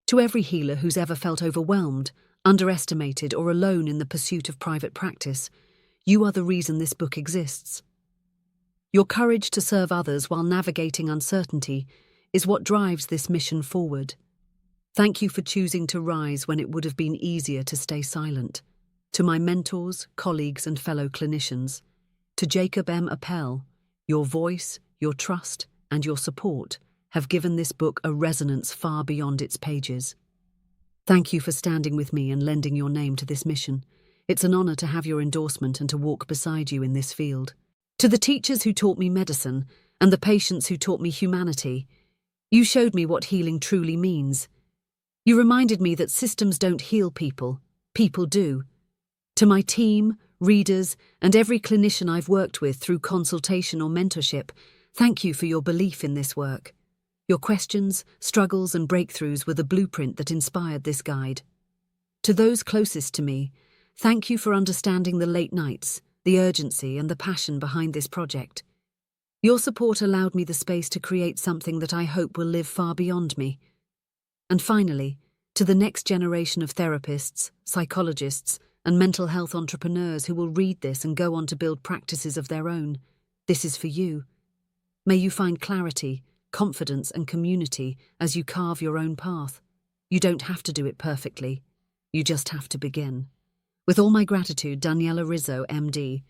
To every healer who's ever felt overwhelmed, underestimated, or alone in the pursuit of private practice, you are the reason this book exists. Your courage to serve others while navigating uncertainty is what drives this mission forward. Thank you for choosing to rise when it would have been easier to stay silent. To my mentors, colleagues, and fellow clinicians, to Jacob M. Appel, your voice, your trust, and your support have given this book a resonance far beyond its pages. Thank you for standing with me and lending your name to this mission. It's an honor to have your endorsement and to walk beside you in this field. To the teachers who taught me medicine and the patients who taught me humanity, you showed me what healing truly means. You reminded me that systems don't heal people, people do. To my team, readers, and every clinician I've worked with through consultation or mentorship, thank you for your belief in this work. Your questions, struggles, and breakthroughs were the blueprint that inspired this guide. To those closest to me, thank you for understanding the late nights, the urgency, and the passion behind this project. Your support allowed me the space to create something that I hope will live far beyond me. And finally, to the next generation of therapists, psychologists, and mental health entrepreneurs who will read this and go on to build practices of their own, this is for you. May you find clarity, confidence, and community as you carve your own path. You don't have to do it perfectly. You just have to begin. With all my gratitude, Daniela Rizzo, MD.